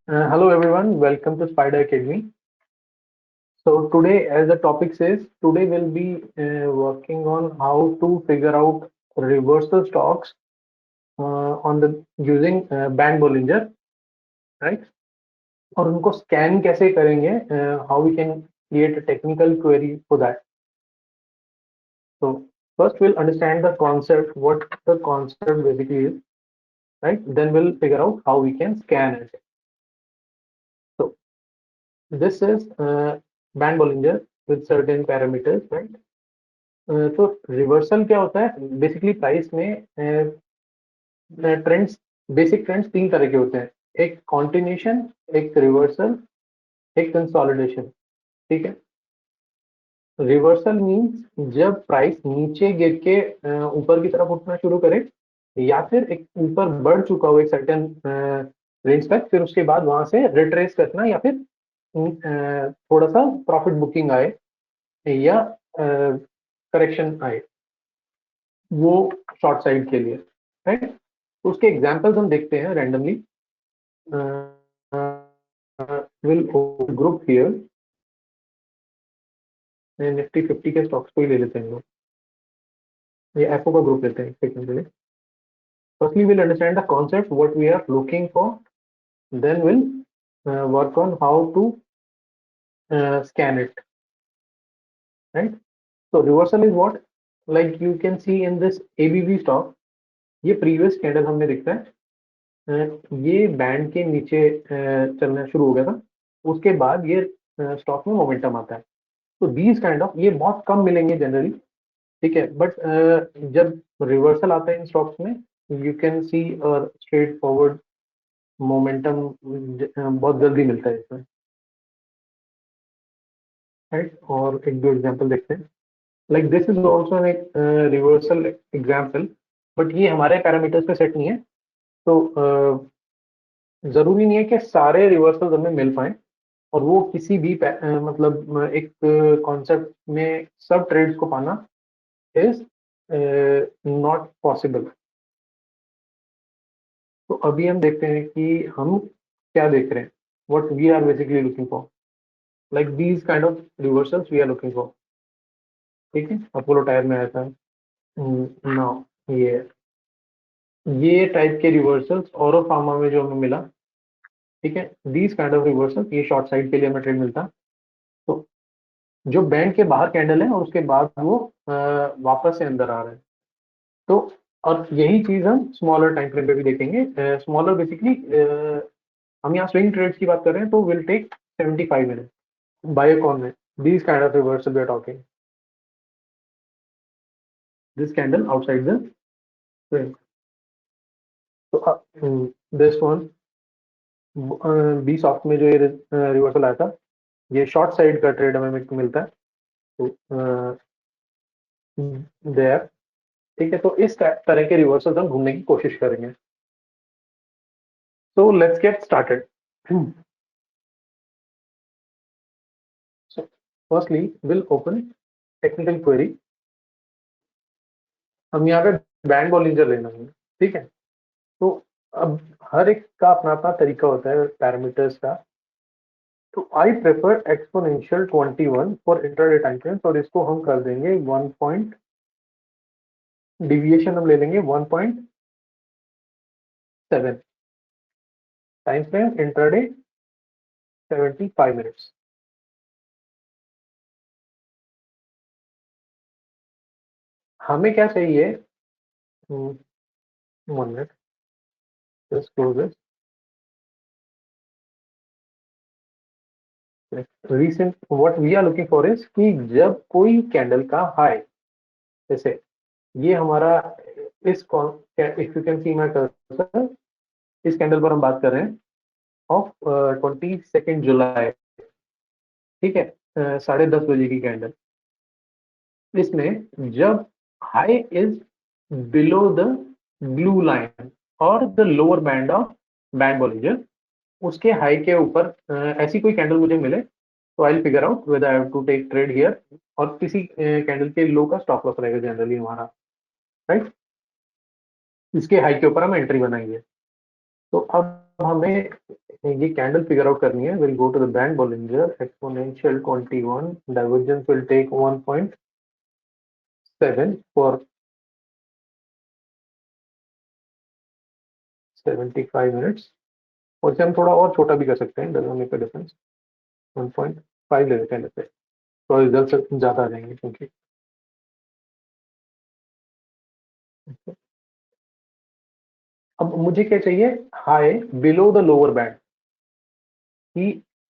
Hello everyone, welcome to Spider Academy. So today, as the topic says, today we'll be working on how to figure out reversal stocks on the using Band Bollinger, right? और उनको scan कैसे करेंगे? How we can create a technical query for that. So first we'll understand the concept, what the concept basically is, right? Then we'll figure out how we can scan it. So this is Band Bollinger with certain parameters, right? तो reversal क्या होता है basically price में trends basic trends तीन तरह के होते हैं एक कॉन्टिन्यूशन एक रिवर्सल एक कंसोलिडेशन ठीक है रिवर्सल मींस जब प्राइस नीचे गिर के ऊपर की तरफ उठना शुरू करे या फिर एक ऊपर बढ़ चुका हो एक सर्टेन रेंज तक फिर उसके बाद वहां से रिट्रेस करना या फिर थोड़ा सा प्रॉफिट बुकिंग आए या करेक्शन आए वो शॉर्ट साइड के लिए राइट उसके एग्जांपल्स हम देखते हैं randomly will group here Nifty 50 के स्टॉक्स को ही ले लेते हैं हम लोग ये एफओ का ग्रुप लेते हैं सेकंड के लिए firstly will understand the concept what we are looking for then will work on how to scan it right so reversal is what like you can see in this ABV stock ये previous candle हमने देखता है ये band के नीचे चलना शुरू हो गया था उसके बाद ये स्टॉक में मोमेंटम आता है तो दीज काइंड ऑफ ये बहुत कम मिलेंगे जनरली ठीक है बट जब रिवर्सल आता है इन स्टॉक्स में you can see straight forward momentum बहुत जल्दी मिलता है इसमें राइट और एक दो एग्जांपल देखते हैं लाइक दिस इज ऑल्सो एक रिवर्सल एग्जांपल बट ये हमारे पैरामीटर्स पे सेट नहीं है तो जरूरी नहीं है कि सारे रिवर्सल हमें मिल पाए और वो किसी भी मतलब एक कॉन्सेप्ट में सब ट्रेड्स को पाना इज नॉट पॉसिबल तो अभी हम देखते हैं कि हम क्या देख रहे हैं what we are basically looking for like these kind of reversals we are looking for ठीक है अपोलो टायर में आया था नाउ ये टाइप के रिवर्सल्स और फार्मा में जो हमें मिला ठीक है दीज काइंड ऑफ रिवर्सल्स ये शॉर्ट साइड के लिए हमें ट्रेड मिलता तो जो बैंड के बाहर कैंडल है और उसके बाद वो वापस से अंदर आ रहा है तो और यही चीज हम स्मॉलर टाइम फ्रेम पे भी देखेंगे स्मॉलर बेसिकली हम यहाँ स्विंग ट्रेड्स की बात कर रहे हैं तो विल टेक 75 मिनट बायोकॉन में these kind of reversal we are talking this candle outside the frame so this one B soft में जो ये रिवर्सल आया था ये शॉर्ट साइड का ट्रेड हमें मिलता है तो देयर ठीक है तो इस तरह के रिवर्सल हम ढूंढने की कोशिश करेंगे so let's get started so firstly we'll open technical query हम यहाँ पे बैंड बॉलिंजर लेना है ठीक है तो अब हर एक का अपना अपना तरीका होता है पैरामीटर्स का तो I prefer exponential 21 for intraday time frames और इसको हम कर देंगे 1 पॉइंट डिविएशन हम ले लेंगे 1.7 टाइम फ्रेम इंटरडे 75 मिनट्स हमें क्या चाहिए 1 minute just close this recent what we are looking for is कि जब कोई कैंडल का हाई जैसे ये हमारा इस if you can see my cursor इस कैंडल पर हम बात कर रहे हैं ऑफ 22 जुलाई ठीक है 10:30 बजे की कैंडल इसमें जब high is below the blue line और the lower band of band Bollinger उसके हाई के ऊपर ऐसी कोई कैंडल मुझे मिले तो I figure out whether I have to take trade here और किसी कैंडल के लो का स्टॉप लॉस रहेगा जनरली हमारा राइट इसके हाई के ऊपर हम एंट्री बनाएंगे तो अब हमें ये कैंडल फिगर आउट करनी है, will go to the band Bollinger exponential 21, divergence will take 1.7 for 75 minutes, और इसे हम थोड़ा और छोटा भी कर सकते हैं, डजंट मेक अ डिफरेंस, 1.5 ले लेते हैं लेते, तो रिजल्ट ज़्यादा आ जाएंगे क्योंकि अब मुझे क्या चाहिए, high below the lower band, कि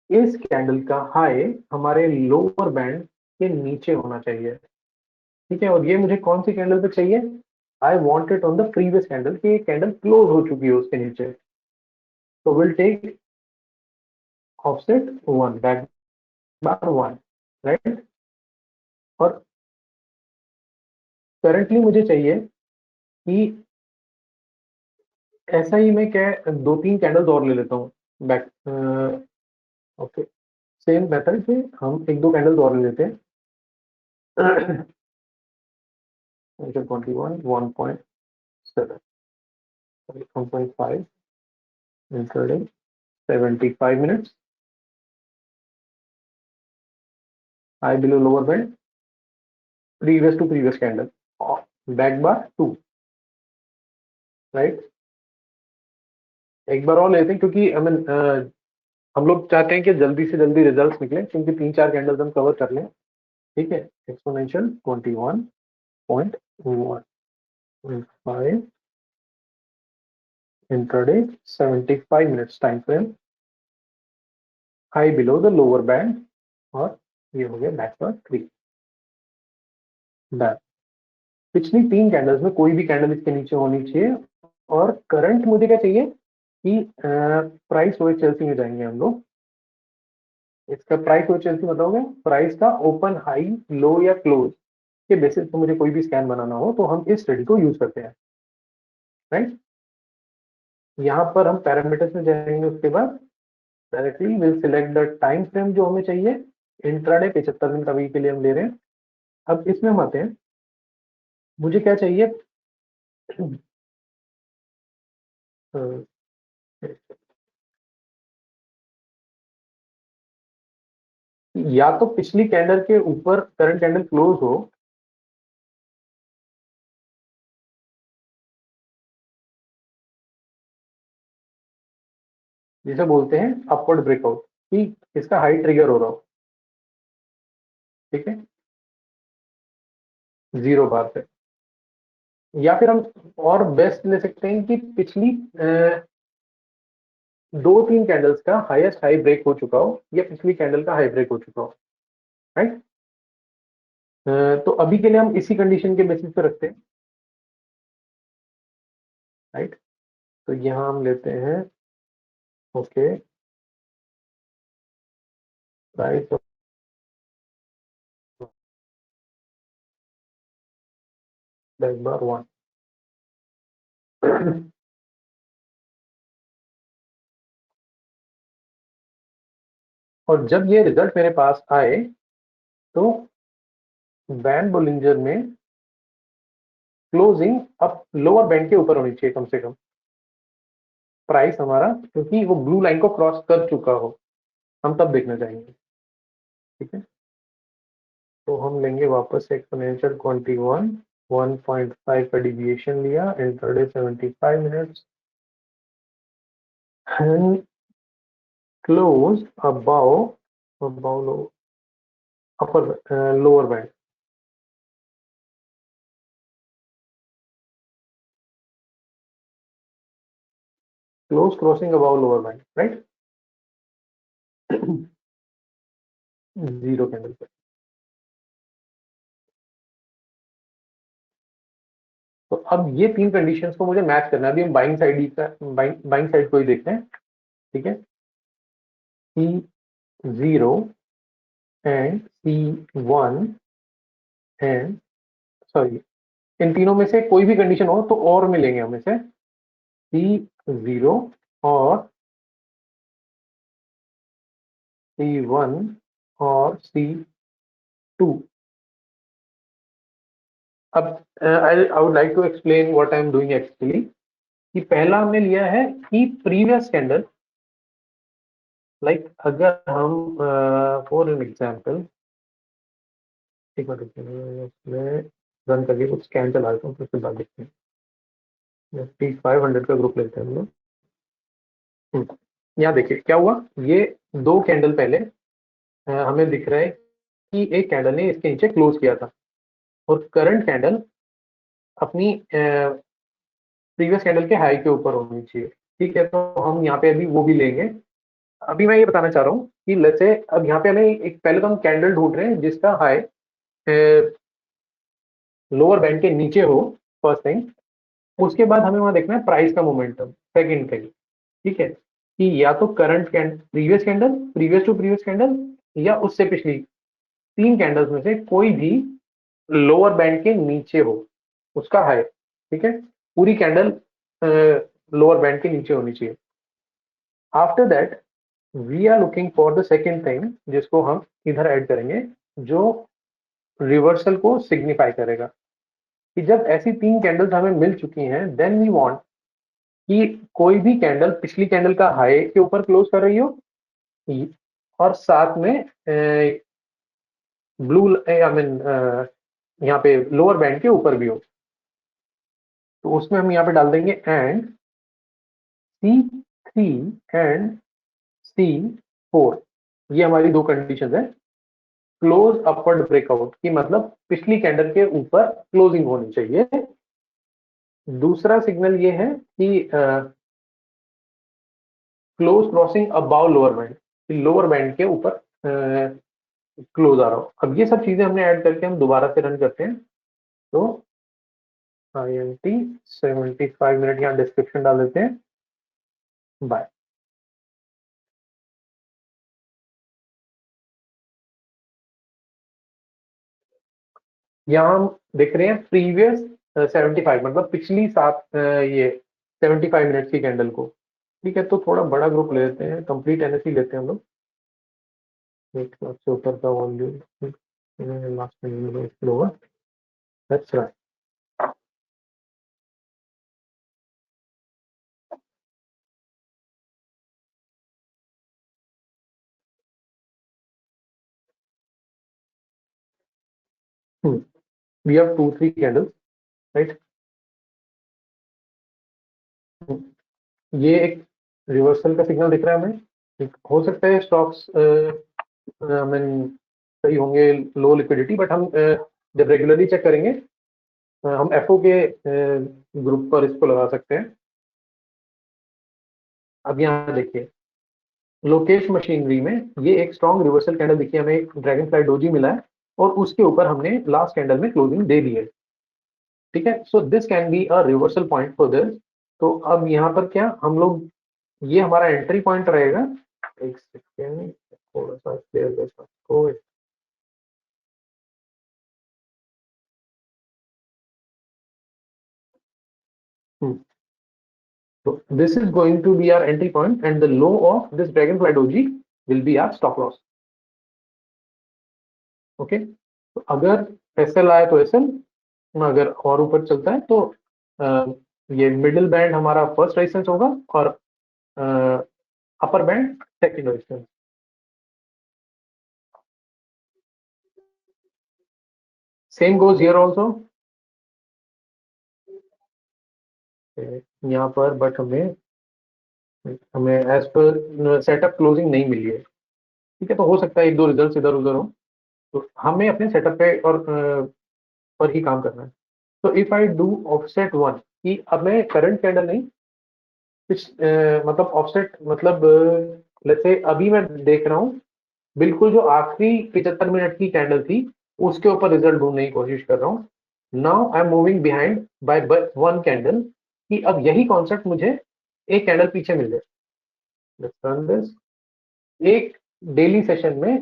इस कैंडल का हाई हमारे लोअर बैंड के नीचे होना चाहिए, ठीक है। और ये मुझे कौन सी कैंडल पे चाहिए, I want it on the previous candle, कि ये कैंडल क्लोज हो चुकी है उसके नीचे, तो will take offset 1 back bar 1, right. और करंटली मुझे चाहिए कि ऐसा ही मैं क्या 2-3 कैंडल्स और ले लेता हूँ बैक, ओके, सेम मेथड से हम 1-2 कैंडल्स और ले लेते हैं। 21, 1.7, 1.5 intraday, 75 minutes, high below lower band, previous to previous candle, back bar 2, right. एक बार और लेते हैं क्योंकि हम लोग चाहते हैं कि जल्दी से जल्दी रिजल्ट्स निकले, क्योंकि 3-4 कैंडल्स हम कवर कर लें, ठीक है। Exponential 21.115 intraday, 75 minutes time frame, high below the lower band, और ये हो गया बैक बार 3, डन। पिछली 3 कैंडल्स में कोई भी कैंडल इसके नीचे होनी चाहिए, और करंट मुझे क्या चाहिए कि प्राइस वो चेल्सी में जाएंगे हम लोग, इसका प्राइस वो चेल्सी बताओगे, प्राइस का ओपन हाई लो या क्लोज के बेसिस पे मुझे कोई भी स्कैन बनाना हो तो हम इस स्टडी को यूज करते हैं, राइट। यहाँ पर हम पैरामीटर्स में जाएंगे, उसके बाद directly will select the time frame जो हमें चाहिए, इंट्राडे 75 मिनट अभी के लिए हम ले रहे हैं। अब इसमें हम आते हैं, मुझे क्या चाहिए, या तो पिछली कैंडल के ऊपर करंट कैंडल क्लोज हो, जिसे बोलते हैं अपवर्ड ब्रेकआउट, कि इसका हाई ट्रिगर हो रहा हो, ठीक है, 0 बार पे। या फिर हम और बेस्ट ले सकते हैं कि पिछली 2-3 कैंडल्स का हाईएस्ट हाई ब्रेक हो चुका हो, या पिछली कैंडल का हाई ब्रेक हो चुका हो, राइट। तो अभी के लिए हम इसी कंडीशन के बेसिस पे रखते हैं, राइट। तो यहाँ हम लेते हैं, ओके, प्राइस बैक बार 1। और जब ये रिजल्ट मेरे पास आए तो बैंड बोलिंजर में क्लोजिंग अप लोअर बैंड के ऊपर होनी चाहिए कम से कम, प्राइस हमारा, क्योंकि वो ब्लू लाइन को क्रॉस कर चुका हो, हम तब देखना चाहेंगे, ठीक है। तो हम लेंगे वापस एक्सपोनेंशियल 21, 1.5 का डिविएशन लिया, intraday 75 minutes, and close above upper lower band, close crossing above lower band, right, 0 candle पे। तो अब ये 3 कंडीशंस को मुझे मैच करना है, अभी हम बाइंग साइड का बाइंग साइड को ही देखते हैं, ठीक है। C0 and C1 and, sorry, इन तीनों में से कोई भी कंडीशन हो तो और मिलेंगे हम इसे, C0 और C1 और C2। अब I would like to explain what I am doing actually, कि पहला हमने लिया है कि प्रीवियस कैंडल लाइक अगर हम फॉर एन एग्जाम्पल, एक मिनट रुकिए, इसमें रन करके कुछ स्कैन चला देता हूँ, फिर उसके बाद देखते हैं। निफ्टी 500 का ग्रुप लेते हैं हम लोग। यहाँ देखिए क्या हुआ, ये 2 कैंडल पहले हमें दिख रहा है कि एक कैंडल ने इसके नीचे क्लोज किया था, और करंट कैंडल अपनी प्रीवियस कैंडल के हाई के ऊपर होनी चाहिए। ठीक है, तो हम यहाँ पे अभी वो भी लेंगे। अभी मैं ये बताना चाह रहा हूँ कि लेट्स से अब यहाँ पे हमें एक, पहले तो हम कैंडल ढूंढ रहे हैं जिसका हाई लोअर बैंड के नीचे हो, फर्स्ट थिंग। उसके बाद हमें वहां देखना है प्राइस का मोमेंटम, सेकंड थिंग। ठीक है, कि या तो current candle, previous candle, previous to previous candle, या उससे पिछली 3 कैंडल्स में से कोई भी लोअर बैंड के नीचे हो उसका हाई। ठीक है, पूरी कैंडल लोअर बैंड के नीचे होनी चाहिए। After that we are looking for the second thing, जिसको हम इधर ऐड करेंगे, जो रिवर्सल को सिग्निफाई करेगा। कि जब ऐसी 3 कैंडल्स हमें मिल चुकी हैं, देन वी वांट कि कोई भी कैंडल पिछली कैंडल का हाई के ऊपर क्लोज कर रही हो, और साथ में ब्लू आई मीन यहाँ पे लोअर बैंड के ऊपर भी हो। तो उसमें हम यहाँ पे डाल देंगे एंड C3 एंड C4। ये हमारी 2 कंडीशन है। क्लोज अपवर्ड ब्रेकआउट की मतलब पिछली कैंडल के ऊपर क्लोजिंग होनी चाहिए। दूसरा सिग्नल ये है कि close crossing above lower band, lower band के ऊपर क्लोज आ रहा हो। अब ये सब चीजें हमने ऐड करके हम दोबारा से रन करते हैं। तो INT 75 मिनट यहाँ डिस्क्रिप्शन डाल देते हैं, बाय। यहाँ हम देख रहे हैं प्रीवियस 75, मतलब पिछली 75 मिनट की कैंडल को। ठीक है, तो थोड़ा बड़ा ग्रुप ले लेते हैं, कंप्लीट NSE लेते हैं हम लोग। 1 लाख से ऊपर का वॉल्यूम, लास्ट में lower, that's right. We have 2-3 candles, right. ये एक रिवर्सल का सिग्नल दिख रहा है हमें। हो सकता है स्टॉक्स मीन सही होंगे, लो लिक्विडिटी, बट हम जब रेगुलरली चेक करेंगे हम FO के ग्रुप पर इसको लगा सकते हैं। अब यहाँ देखिए, लोकेश मशीनरी में ये एक स्ट्रॉन्ग रिवर्सल कैंडल दिखी हमें, एक ड्रैगन फ्लाई डोजी मिला है, और उसके ऊपर हमने लास्ट कैंडल में क्लोजिंग दे दी है। ठीक है, so this can be a reversal point for this. तो अब यहाँ पर क्या हम लोग, ये हमारा एंट्री पॉइंट रहेगा। एक सेकेंड, थोड़ा सा क्लियर कर सकते। So this is going to be our entry point, and the low of this dragonfly doji will be our stop loss. Okay, तो अगर SL आए तो SL, अगर और ऊपर चलता है तो ये मिडिल बैंड हमारा फर्स्ट रेजिस्टेंस होगा, और upper band second resistance. Same goes here also. यहाँ पर बट हमें हमें एज पर सेटअप क्लोजिंग नहीं मिली है। ठीक है, तो हो सकता है 1-2 रिजल्ट इधर उधर हो, तो हमें अपने सेटअप पे और पर ही काम करना है। तो इफ आई डू ऑफसेट 1, कि अब मैं करंट कैंडल नहीं, मतलब ऑफसेट मतलब लेट्स से अभी मैं देख रहा हूँ बिल्कुल जो आखिरी 75 मिनट की कैंडल थी उसके ऊपर रिजल्ट ढूंढने की कोशिश कर रहा हूँ। Now I am moving behind by 1 candle, कि अब यही कॉन्सेप्ट मुझे एक कैंडल पीछे मिल जाए। Let's run this। एक डेली सेशन में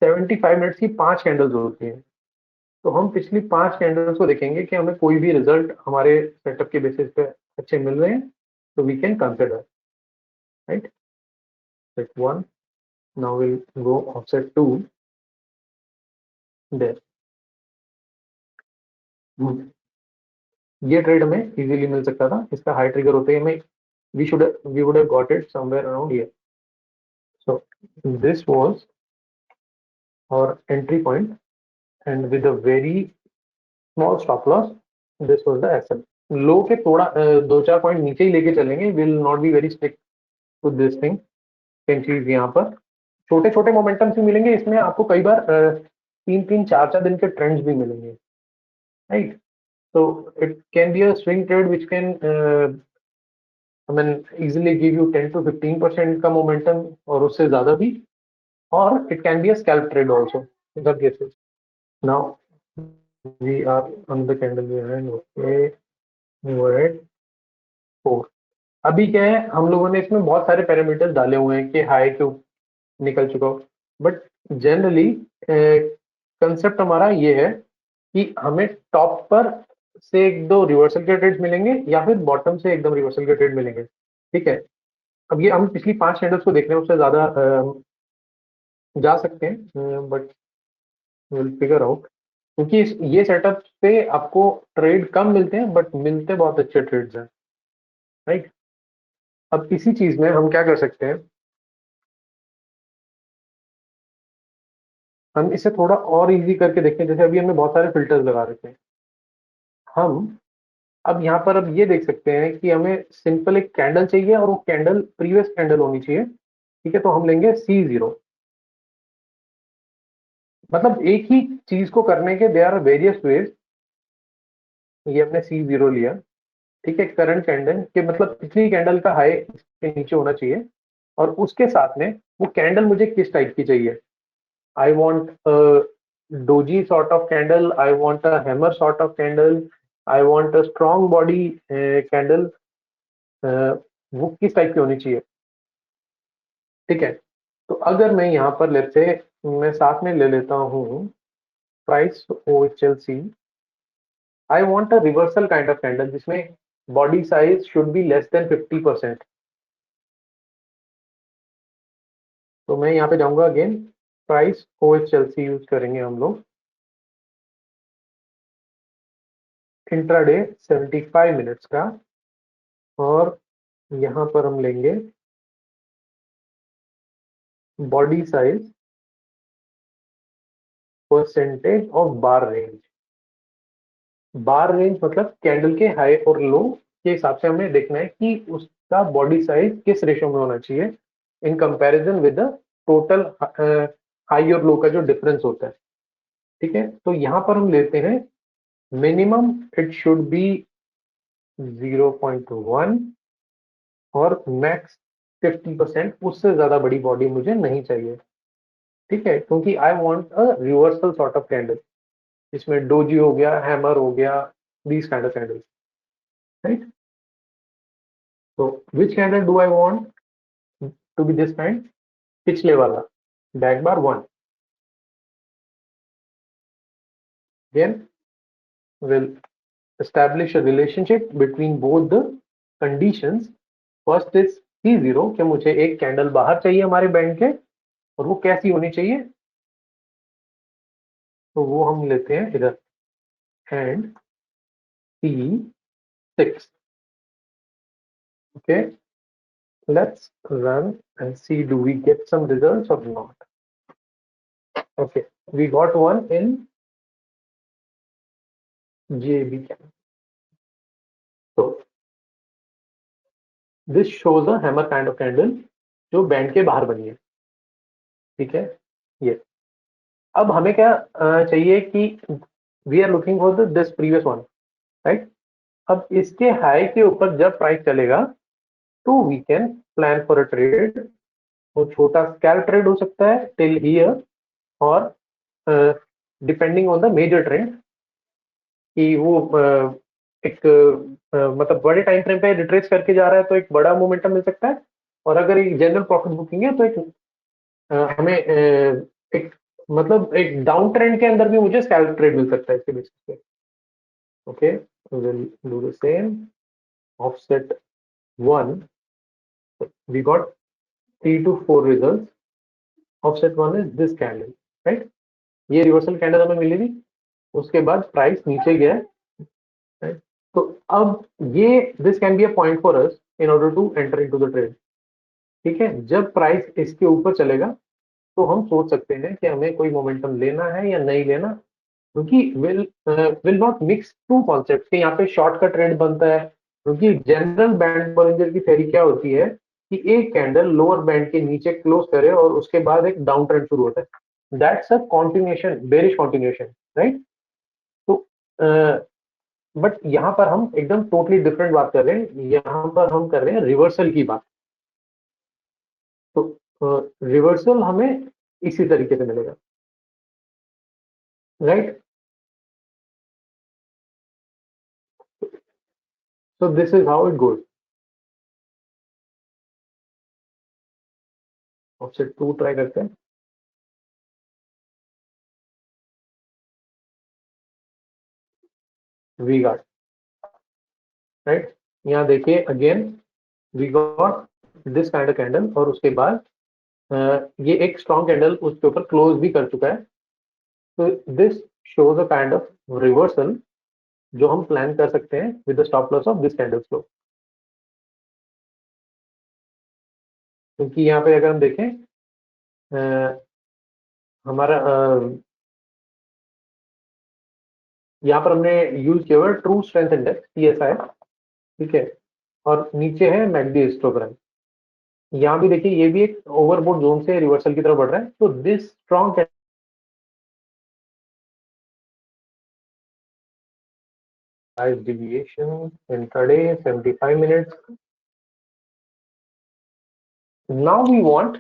75 मिनट्स की 5 कैंडल्स होती हैं, तो हम पिछली 5 कैंडल्स को देखेंगे कि हमें कोई भी रिजल्ट हमारे सेटअप के बेसिस पे अच्छे मिल रहे हैं, तो we can consider, right. Set 1, now will go offset 2 there. ये ट्रेड हमें इजीली मिल सकता था, इसका हाई ट्रिगर होते ही हमें we would have got it somewhere around here. So this was our entry point, and with a very small stop loss, this was the SL. Low के थोड़ा 2-4 पॉइंट नीचे ही लेके चलेंगे, will not be very strict to this thing. Same चीज यहाँ पर छोटे छोटे मोमेंटम्स भी मिलेंगे, इसमें आपको कई बार 3-3, 4-4 दिन के ट्रेंड्स भी मिलेंगे, right? So it can be a swing trade which can I mean easily give you 10 to 15% का momentum और उससे ज़्यादा भी, or it can be a scalp trade also in that cases. Now we are on the candle behind, okay, move ahead 4। अभी क्या है, हम लोगों ने इसमें बहुत सारे पैरामीटर्स डाले हुए हैं कि हाई क्यों निकल चुका हो, बट जनरली कंसेप्ट हमारा ये है कि हमें टॉप पर से एक दो रिवर्सल के ट्रेड मिलेंगे या फिर बॉटम से एकदम रिवर्सल के ट्रेड मिलेंगे, ठीक है? अब ये हम पिछली 5 कैंडल्स को देख रहे हैं, उससे ज्यादा जा सकते हैं, बट विल फिगर आउट, क्योंकि ये सेटअप पे आपको ट्रेड कम मिलते हैं बट मिलते बहुत अच्छे ट्रेड्स हैं, राइट? अब इसी चीज में हम क्या कर सकते हैं, हम इसे थोड़ा और इजी करके देखते हैं। जैसे अभी हमने बहुत सारे फिल्टर्स लगा रखे हैं, हम अब यहाँ पर अब ये देख सकते हैं कि हमें सिंपल एक कैंडल चाहिए और वो कैंडल प्रीवियस कैंडल होनी चाहिए, ठीक है? तो हम लेंगे C0, मतलब एक ही चीज को करने के देयर आर वेरियस वेज। ये हमने C0 लिया, ठीक है? करंट कैंडल के मतलब पिछली कैंडल का हाई इसके नीचे होना चाहिए, और उसके साथ में वो कैंडल मुझे किस टाइप की चाहिए। I want doji sort of candle, I want a hammer sort of candle, I want a strong body candle, वो किस टाइप की होनी चाहिए, ठीक है? तो अगर मैं यहाँ पर लेते मैं साथ में ले लेता हूँ price OHLC, I want a reversal kind of candle जिसमें body size should be less than 50%। तो मैं यहाँ पे जाऊंगा अगेन, प्राइस OHLC यूज करेंगे हम लोग, इंट्राडे 75 मिनट्स का, और यहाँ पर हम लेंगे body size percentage of bar range. Bar range मतलब कैंडल के हाई और लो के हिसाब से हमें देखना है कि उसका बॉडी साइज किस रेशो में होना चाहिए in comparison with the total high और लो का जो डिफरेंस होता है, ठीक है? तो यहाँ पर हम लेते हैं मिनिमम इट शुड बी 0.1 और मैक्स 50%, उससे ज्यादा बड़ी बॉडी मुझे नहीं चाहिए, ठीक है? क्योंकि I want a reversal sort of candle, इसमें डोजी हो गया, हैमर हो गया, these kind of candles, right? तो which candle do I want to be this kind? पिछले वाला back bar 1, then will establish a relationship between both the conditions। First is C0 कि मुझे एक कैंडल बाहर चाहिए हमारे बैंड के, और वो कैसी होनी चाहिए, तो वो हम लेते हैं इधर, and C6, okay, let's run and see do we get some results or not। Okay, we got one in JB candle, so this shows a hammer kind of candle जो बैंड के बाहर बनी है, ठीक है? ये अब हमें क्या चाहिए कि we are looking for this previous one, right? अब इसके हाई के ऊपर जब प्राइस चलेगा तो we can plan for a trade. वो छोटा स्कैल्प ट्रेड हो सकता है टिल हियर, और depending on the major trend कि वो एक मतलब बड़े टाइम फ्रेम पे रिट्रेस करके जा रहा है तो एक बड़ा मोमेंटम मिल सकता है, और अगर एक जनरल प्रॉफिट बुकिंग है तो एक हमें एक मतलब एक डाउन ट्रेंड के अंदर भी मुझे स्कैल्प ट्रेड मिल सकता है इसके बेसिस पे। Okay, will do the same, offset 1, we got 3 to 4 results। Offset 1 is this candle, right? ये रिवर्सल कैंडल हमें मिली थी, उसके बाद प्राइस नीचे गया है, right? तो अब ये this can be a point for us in order to enter into the trade. ठीक है, जब प्राइस इसके ऊपर चलेगा तो हम सोच सकते हैं कि हमें कोई मोमेंटम लेना है या नहीं लेना, क्योंकि will not mix two concept के यहाँ पे शॉर्ट का ट्रेड बनता है। क्योंकि जनरल बैंड बॉलिंजर की थ्योरी क्या होती है कि एक कैंडल लोअर बैंड के नीचे क्लोज करे और उसके बाद एक डाउन ट्रेंड शुरू होता है, that's a continuation, bearish continuation, right. तो बट यहाँ पर हम एकदम टोटली डिफरेंट बात कर रहे हैं, यहाँ पर हम कर रहे हैं रिवर्सल की बात। तो रिवर्सल हमें इसी तरीके से मिलेगा, right. So this is how it goes. Offset 2 try करते हैं। We got, right. यहाँ देखिए again we got this kind of candle, और उसके बाद ये एक स्ट्रॉन्ग कैंडल उसके ऊपर क्लोज भी कर चुका है। तो this shows a kind of reversal जो हम प्लान कर सकते हैं with the stop loss of this candle flow. क्योंकि यहाँ पे अगर हम देखें हमारा यहाँ पर हमने यूज किया हुआ ट्रू स्ट्रेंथ इंडेक्स TSI, ठीक है, और नीचे है मैकडी हिस्टोग्राम। यहाँ भी देखिए ये भी एक ओवरबोट जोन से रिवर्सल की तरफ बढ़ रहा है। तो this strong deviation intraday 75 minutes. Now we want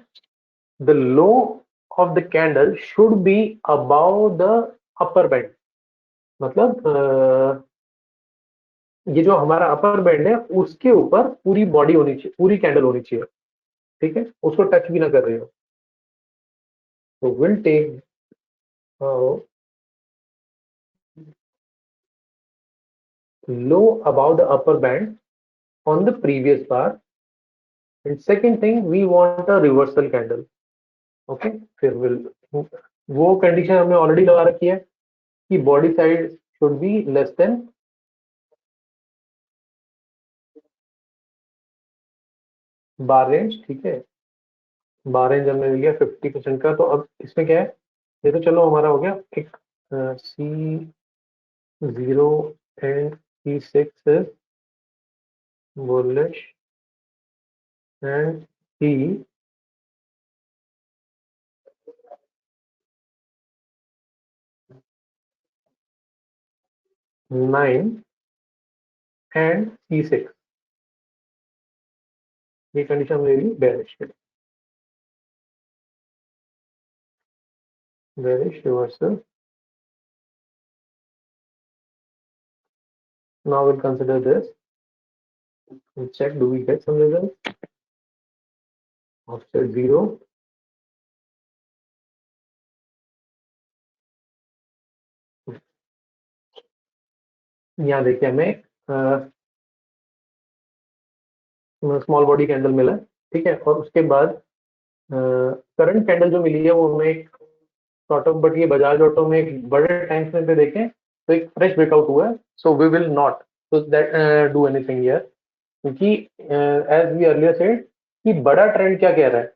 the low of the candle should be above the upper band। मतलब ये जो हमारा अपर बैंड है उसके ऊपर पूरी बॉडी होनी चाहिए, पूरी कैंडल होनी चाहिए, ठीक है, उसको टच भी ना कर रही हो। तो will take low above the upper band on the previous bar, and second thing we want a reversal candle। Okay, फिर विल वो कंडीशन हमने ऑलरेडी लगा रखी है कि body side should be less then bar range, ठीक है। बार range हमने लिया 50% का। तो अब इसमें क्या है, ये तो चलो हमारा हो गया एक C0 and C6 is bullish and C9 and C6, ये कंडीशन हमने ली बेरिश के, bearish reversal. Now we'll consider this and check do we get some result। Offset 0, यहाँ देखिए हमें स्मॉल बॉडी कैंडल मिला, ठीक है, और उसके बाद करंट कैंडल जो मिली है वो हमें एक सॉर्ट ऑफ, बट ये बजाज ऑटो में एक बड़े टाइम फ्रेम पे देखें तो एक फ्रेश ब्रेकआउट हुआ है। So we will not so that do anything here, क्योंकि एज वी अर्लियर सेड कि बड़ा ट्रेंड क्या कह रहा है,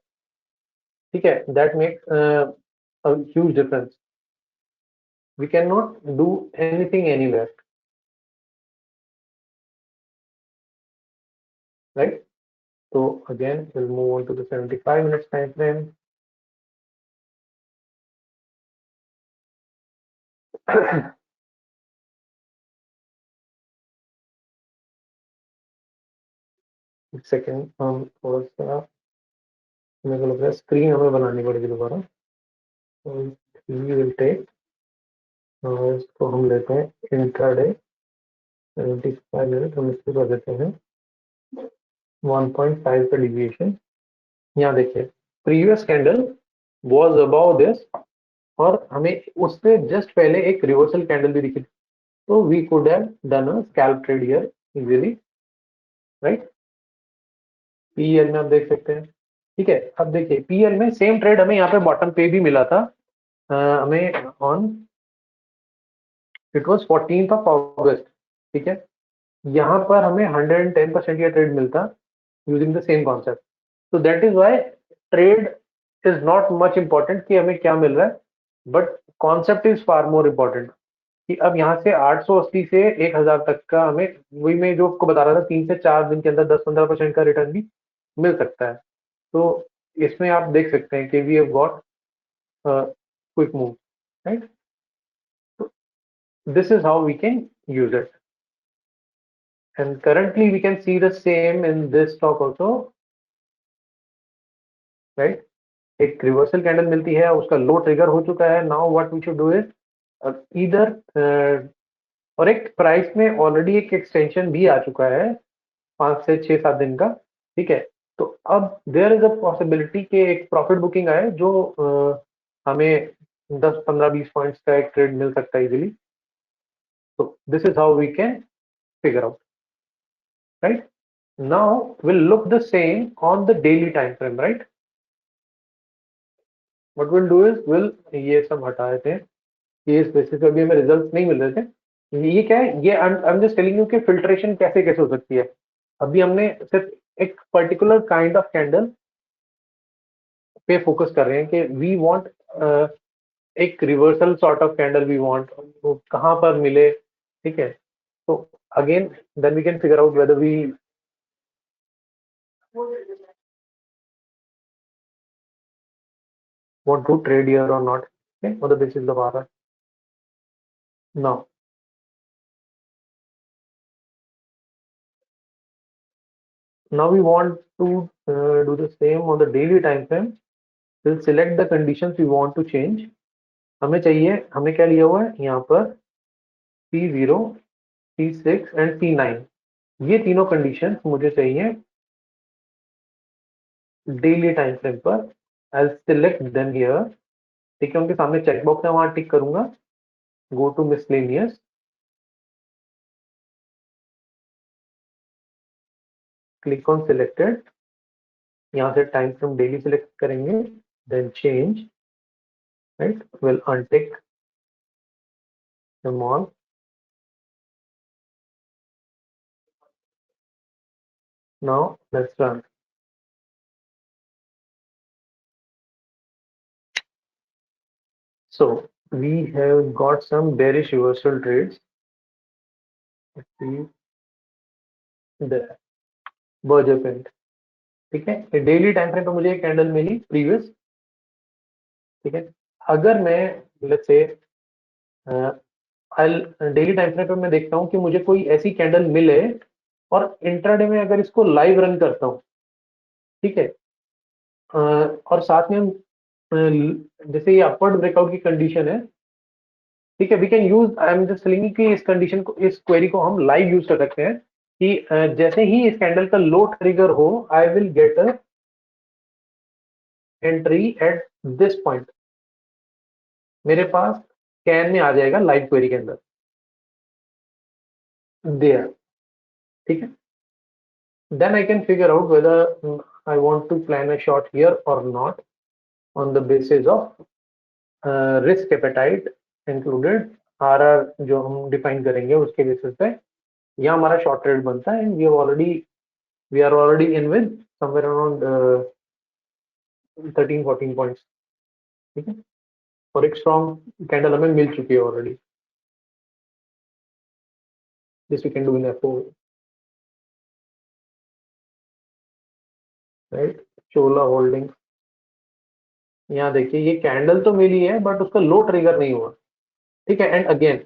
ठीक है, that makes a huge difference. We can not do anything anywhere, right. तो again will move on to the 75 minutes time frame. एक सेकेंड, हम थोड़ा सा, मेरे को लग रहा है स्क्रीन हमें बनानी पड़ेगी दोबारा। विल टेक, इसको हम लेते हैं इंट्राडे 75 मिनट, हम इसको कर देते हैं 1.5 का डिविएशन। यहाँ देखिए previous candle was above this, और हमें उससे जस्ट पहले एक रिवर्सल कैंडल भी दिखी, तो we could have done a scalp trade here easily, right. PL में आप देख सकते हैं, ठीक है। अब देखिए पीएल में सेम ट्रेड हमें यहाँ पे बॉटम पे भी मिला था, हमें on it was 14th of अगस्त, ठीक है। यहाँ पर हमें 110% का ट्रेड मिलता using the same concept. So that is why trade is not much important कि हमें क्या मिल रहा है, but concept is far more important कि अब यहाँ से 880 से 1000 तक का हमें, वही मैं जो आपको बता रहा था, 3 से 4 दिन के अंदर 10-15% का रिटर्न भी मिल सकता है। तो इसमें आप देख सकते हैं कि we have got quick move, right? This is how we can use it. And currently we can see the same in this stock also, right? एक रिवर्सल कैंडल मिलती है, उसका लो ट्रिगर हो चुका है। Now what we should do is इधर और एक प्राइस में ऑलरेडी एक एक्सटेंशन भी आ चुका है 5 से 6-7 दिन का, ठीक है? तो अब देयर इज अ पॉसिबिलिटी कि एक प्रॉफिट बुकिंग आए जो हमें 10-15-20 पॉइंट्स का एक ट्रेड मिल सकता है इजीली। तो this is how we can figure out, right? Now we'll look the same on the daily time frame, right? What we'll do is we'll ये सब हटा देते हैं, ये स्पेसिफिक हमें रिजल्ट नहीं मिल रहे थे। ये क्या है, ये I am just telling you कि फिल्ट्रेशन कैसे कैसे हो सकती है। अभी हमने सिर्फ एक पर्टिकुलर काइंड ऑफ कैंडल पे फोकस कर रहे हैं कि वी वांट एक reversal sort of candle we want, वो कहाँ पर मिले, ठीक है? तो again then we can figure out whether we want to trade here or not, okay, on the basis of RR. Now we want to do the same on the daily time frame. We'll select the conditions we want to change. हमें चाहिए, हमें क्या लिया हुआ है यहाँ पर, P0, P6 and P9, ये तीनों कंडीशंस मुझे चाहिए डेली टाइम फ्रेम पर। I'll select them here, ठीक है? उनके सामने चेकबॉक्स है, वहां टिक करूंगा, go to miscellaneous, click on selected, यहाँ से टाइम फ्रेम डेली सिलेक्ट करेंगे, then change, right? Will untick them all. Now let's run. So we have got some bearish reversal trades. Let's see there, Berger print, ठीक है? Daily time frame पे मुझे एक candle मिली previous, ठीक है? अगर मैं let's say daily time frame पे मैं देखता हूँ कि मुझे कोई ऐसी कैंडल मिले और इंट्राडे में अगर इसको लाइव रन करता हूँ, ठीक है? और साथ में हम जैसे ये अपवर्ड ब्रेकआउट की कंडीशन है, ठीक है? We can use, I am just telling कि इस कंडीशन को, इस क्वेरी को हम लाइव यूज कर सकते हैं कि जैसे ही इस कैंडल का लो ट्रिगर हो, I will get a entry at this point, मेरे पास कैन में आ जाएगा लाइव क्वेरी के अंदर, देयर, ठीक है? Then I can figure out whether I want to plan a short here और not on the basis of risk appetite included, RR जो हम डिफाइन करेंगे उसके बेसिस पे यहाँ हमारा शॉर्ट ट्रेड बनता है। And we are already in with somewhere around 13-14 points, ठीक है? और एक स्ट्रॉन्ग कैंडल हमें मिल चुकी है already, this we can do in FO, right? Chola holding, यहाँ देखिए ये कैंडल तो मिली है बट उसका लो ट्रिगर नहीं हुआ, ठीक है? एंड अगेन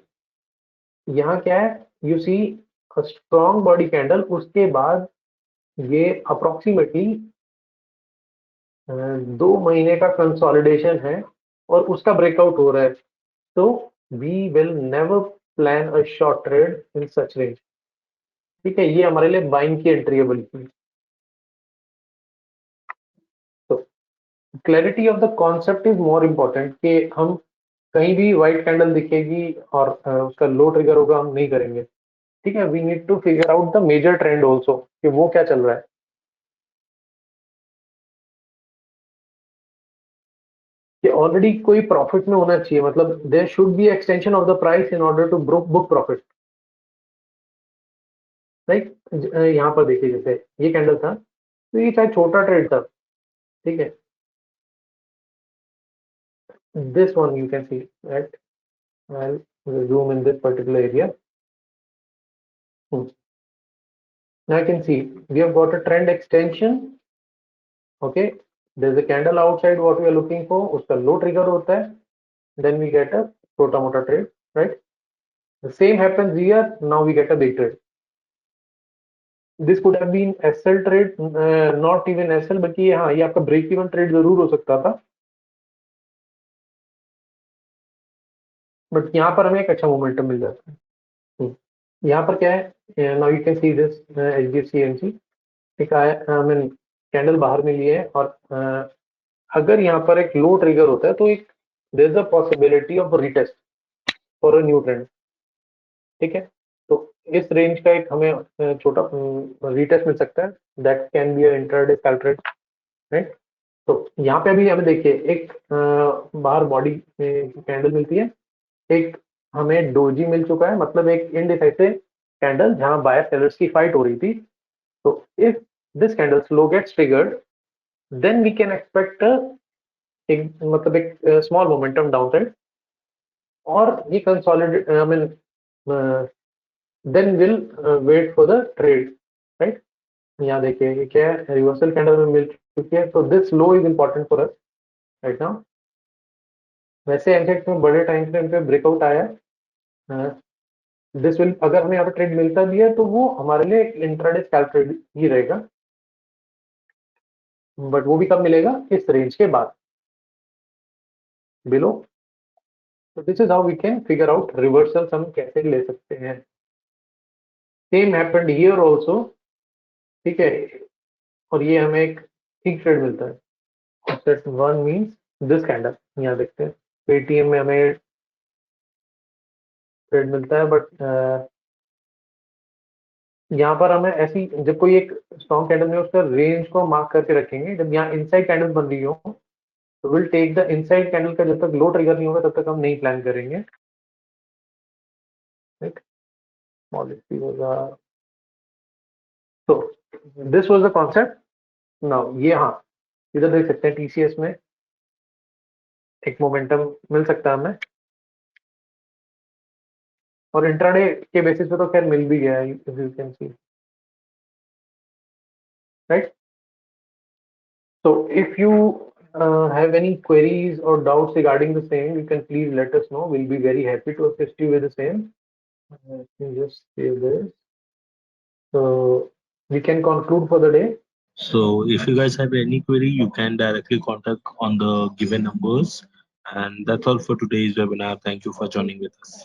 यहाँ क्या है, you see a strong body candle, उसके बाद ये अप्रोक्सीमेटली 2 महीने का कंसोलिडेशन है और उसका ब्रेकआउट हो रहा है। तो we will never plan a short trade in such range, ठीक है? ये हमारे लिए बाइंग की एंट्री है बल्कि। तो clarity of the concept is more important कि हम कहीं भी व्हाइट कैंडल दिखेगी और उसका लो ट्रिगर होगा, हम नहीं करेंगे, ठीक है? We need to figure out the major trend also कि वो क्या चल रहा है। कि ऑलरेडी कोई प्रॉफिट में होना चाहिए, मतलब there should be extension of the price in order to book profit, right? यहाँ पर देखिए जैसे ये कैंडल था, तो ये चाहे छोटा ट्रेड था, ठीक है, this one you can see, right? I'll zoom in this particular area. Now I can see we have got a trend extension. Okay, there's a candle outside what we are looking for, uska low trigger hota hai, then we get a chota mota trade, right? The same happens here. Now we get a big trade. This could have been SL trade, not even SL, बल्कि हाँ ये आपका break even trade जरूर हो सकता था, but यहाँ पर हमें एक अच्छा मोमेंटम मिल जाता है। यहाँ पर क्या है, now you can see this HDFC AMC, ठीक है, आई मीन कैंडल बाहर में लिए है, और अगर यहाँ पर एक लो ट्रिगर होता है तो एक there is a possibility of retest for a new trend, ठीक है। तो इस रेंज का एक हमें छोटा रीटेस्ट मिल सकता है, that can be intraday scalp trade, right. तो यहाँ पे अभी हमें देखिए एक बाहर बॉडी कैंडल मिलती है, एक हमें डोजी मिल चुका है, मतलब एक इनडिसाइसिव कैंडल जहां बायर सेलर्स की फाइट हो रही थी। तो if this candle slow gets triggered, then we can expect एक मतलब एक स्मॉल मोमेंटम डाउन साइड, और ये consolidate I mean then will wait for the trade, right. यहाँ देखिए ये क्या है, रिवर्सल कैंडल में मिल चुकी है, तो this low is important for us right now. वैसे एनसेट में बड़े टाइम फ्रेम पे ब्रेकआउट आया है, दिस विल, अगर हमें यहाँ पे ट्रेड मिलता भी है तो वो हमारे लिए इंट्राडे स्कैल्प ट्रेड ही रहेगा, बट वो भी कब मिलेगा, इस रेंज के बाद, बिलो। तो this is how we can figure out reversals हम कैसे ले सकते हैं। सेम हैपेंड हियर आल्सो, ठीक है, और ये हमें एक ठीक ट्रेड मिलता है, set one means this candle, यहाँ देखते हैं पेटीएम में हमें ट्रेड मिलता है, बट यहाँ पर हमें ऐसी, जब कोई एक स्ट्रॉन्ग कैंडल में उसका रेंज को मार्क करके रखेंगे, जब यहाँ इनसाइड कैंडल बन रही हो तो will take the inside candle का, जब तक लो ट्रिगर नहीं होगा तब तक हम नहीं प्लान करेंगे, राइट। पॉलिसी होगा, तो this was the concept. Now ये हाँ, इधर देख सकते हैं टीसीएस में एक मोमेंटम मिल सकता है हमें, और इंट्राडे के बेसिस पे तो खैर मिल भी गया है, if you can see, right. So if you have any queries or doubts regarding the same, you can please let us know. We'll be very happy to assist you with the same. Let me just save this. So we can conclude for the day. So if you guys have any query, you can directly contact on the given numbers. And that's all for today's webinar. Thank you for joining with us.